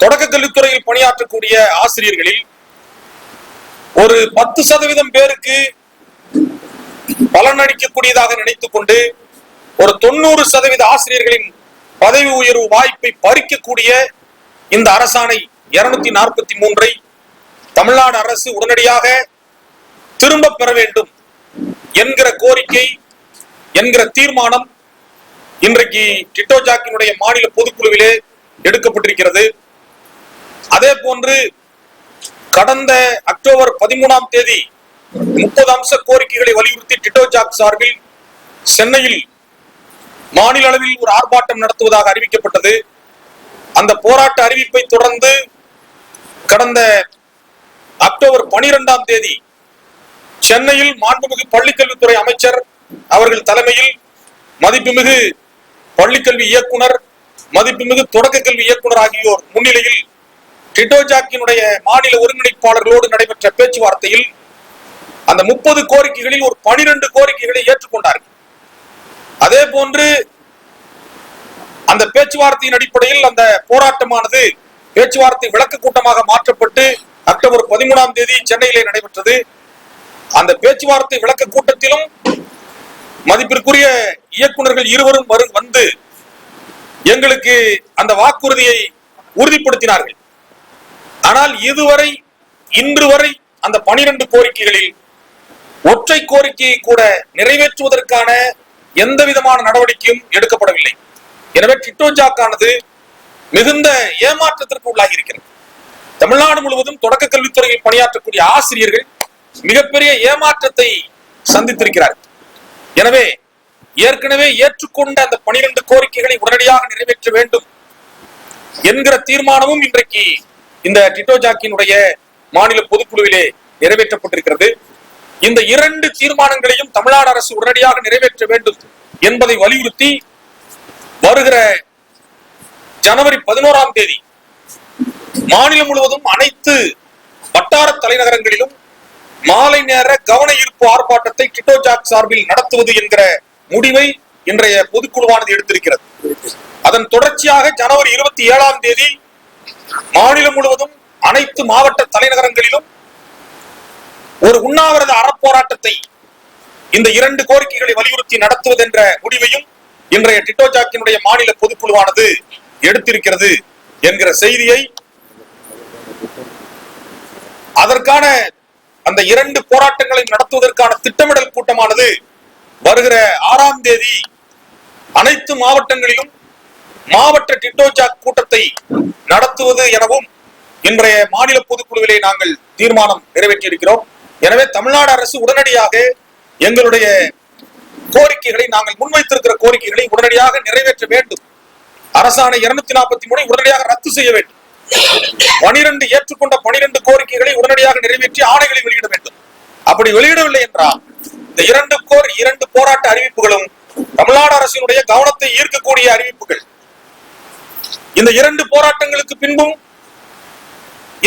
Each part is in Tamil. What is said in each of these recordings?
தொடக்க கல்வித்துறையில் பணியாற்றக்கூடிய ஆசிரியர்களில் ஒரு 10% பேருக்கு பலனளிக்கக்கூடியதாக நினைத்துக் கொண்டு ஒரு 90% ஆசிரியர்களின் பதவி உயர்வு வாய்ப்பை பறிக்கக்கூடிய இந்த அரசாணை 243 தமிழ்நாடு அரசு உடனடியாக திரும்ப பெற வேண்டும் என்கிற கோரிக்கை என்கிற தீர்மானம் இன்றைக்கு டிட்டோ ஜாக்கினுடைய மாநில பொதுக்குழுவிலே எடுக்கப்பட்டிருக்கிறது. அதே போன்று கடந்த அக்டோபர் 13ஆம் தேதி 30 அம்ச கோரிக்கைகளை வலியுறுத்தி டிட்டோ ஜாக் சார்பில் சென்னையில் மாநில அளவில் ஒரு ஆர்ப்பாட்டம் நடத்துவதாக அறிவிக்கப்பட்டது. அந்த போராட்ட அறிவிப்பை தொடர்ந்து கடந்த அக்டோபர் 12ஆம் தேதி சென்னையில் மாண்புமிகு பள்ளிக்கல்வித்துறை அமைச்சர் அவர்கள் தலைமையில் மதிப்புமிகு பள்ளிக்கல்வி இயக்குனர், மதிப்புமிகு தொடக்க கல்வி இயக்குனர் ஆகியோர் முன்னிலையில் டிட்டோ ஜாக்கினுடைய மாநில ஒருங்கிணைப்பாளர்களோடு நடைபெற்ற பேச்சுவார்த்தையில் அந்த 30 கோரிக்கைகளில் ஒரு 12 கோரிக்கைகளை ஏற்றுக்கொண்டார்கள். அதே போன்று அந்த பேச்சுவார்த்தையின் அடிப்படையில் அந்த போராட்டமானது பேச்சுவார்த்தை விளக்க கூட்டமாக மாற்றப்பட்டு அக்டோபர் 13ஆம் தேதி சென்னையிலே நடைபெற்றது. அந்த பேச்சுவார்த்தை விளக்க கூட்டத்திலும் மதிப்பிற்குரிய இயக்குநர்கள் இருவரும் வந்து எங்களுக்கு அந்த வாக்குறுதியை உறுதிப்படுத்தினார்கள். ஆனால் இதுவரை இன்று வரை அந்த 12 கோரிக்கைகளில் ஒற்றை கோரிக்கையை கூட நிறைவேற்றுவதற்கான எந்த விதமான நடவடிக்கையும் எடுக்கப்படவில்லை. எனவே டிட்டோ ஜாக்கானது மிகுந்த ஏமாற்றத்திற்கு உள்ளாகி இருக்கிறது. தமிழ்நாடு முழுவதும் தொடக்க கல்வித்துறையில் பணியாற்றக்கூடிய ஆசிரியர்கள் மிகப்பெரிய ஏமாற்றத்தை சந்தித்திருக்கிறார்கள். எனவே ஏற்கனவே ஏற்றுக்கொண்ட அந்த 12 கோரிக்கைகளை உடனடியாக நிறைவேற்ற வேண்டும் என்கிற தீர்மானமும் இன்றைக்கு இந்த டிட்டோ ஜாக்கினுடைய மாநில பொதுக்குழுவிலே நிறைவேற்றப்பட்டிருக்கிறது. இந்த 2 தீர்மானங்களையும் தமிழ்நாடு அரசு உடனடியாக நிறைவேற்ற வேண்டும் என்பதை வலியுறுத்தி வருகிற ஜனவரி 11ஆம் தேதி மாநிலம் முழுவதும் அனைத்து வட்டார தலைநகரங்களிலும் மாலை நேர கவன ஈர்ப்பு ஆர்ப்பாட்டத்தை டிட்டோ ஜாக் சார்பில் நடத்துவது என்கிற முடிவை இன்றைய பொதுக்குழுவானது எடுத்திருக்கிறது. அதன் தொடர்ச்சியாக ஜனவரி 27ஆம் தேதி மாநிலம் முழுவதும் அனைத்து மாவட்ட தலைநகரங்களிலும் ஒரு உண்ணாவிரத அறப்போராட்டத்தை இந்த 2 கோரிக்கைகளை வலியுறுத்தி நடத்துவது என்ற முடிவையும் இன்றைய டிட்டோ ஜாக்கினுடைய மாநில பொதுக்குழுவானது எடுத்திருக்கிறது என்கிற செய்தியை, அதற்கான அந்த 2 போராட்டங்களை நடத்துவதற்கான திட்டமிடல் கூட்டமானது வருகிற 6ஆம் தேதி அனைத்து மாவட்டங்களிலும் மாவட்ட டிட்டோ ஜாக் கூட்டத்தை நடத்துவது எனவும் இன்றைய மாநில பொதுக்குழுவிலே நாங்கள் தீர்மானம் நிறைவேற்றியிருக்கிறோம். எனவே தமிழ்நாடு அரசு உடனடியாக எங்களுடைய கோரிக்கைகளை, நாங்கள் முன்வைத்திருக்கிற கோரிக்கைகளை உடனடியாக நிறைவேற்ற வேண்டும். அரசாணை 243 உடனடியாக ரத்து செய்ய வேண்டும். 12 ஏற்றுக்கொண்ட 12 கோரிக்கைகளை உடனடியாக நிறைவேற்றி ஆணைகளை வெளியிட வேண்டும். அப்படி வெளியிடவில்லை என்றால் இந்த 2 போராட்ட அறிவிப்புகளும் தமிழ்நாடு அரசினுடைய கவனத்தை ஈர்க்கக்கூடிய அறிவிப்புகள். இந்த 2 போராட்டங்களுக்கு பின்பும்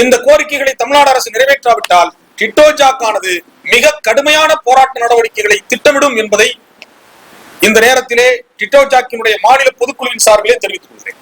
இந்த கோரிக்கைகளை தமிழ்நாடு அரசு நிறைவேற்றாவிட்டால் டிட்டோ ஜாக்கானது மிக கடுமையான போராட்ட நடவடிக்கைகளை திட்டமிடும் என்பதை இந்த நேரத்திலே டிட்டோ ஜாக்கினுடைய மாநில பொதுக்குழுவின் சார்பிலே தெரிவித்துக் கொள்கிறேன்.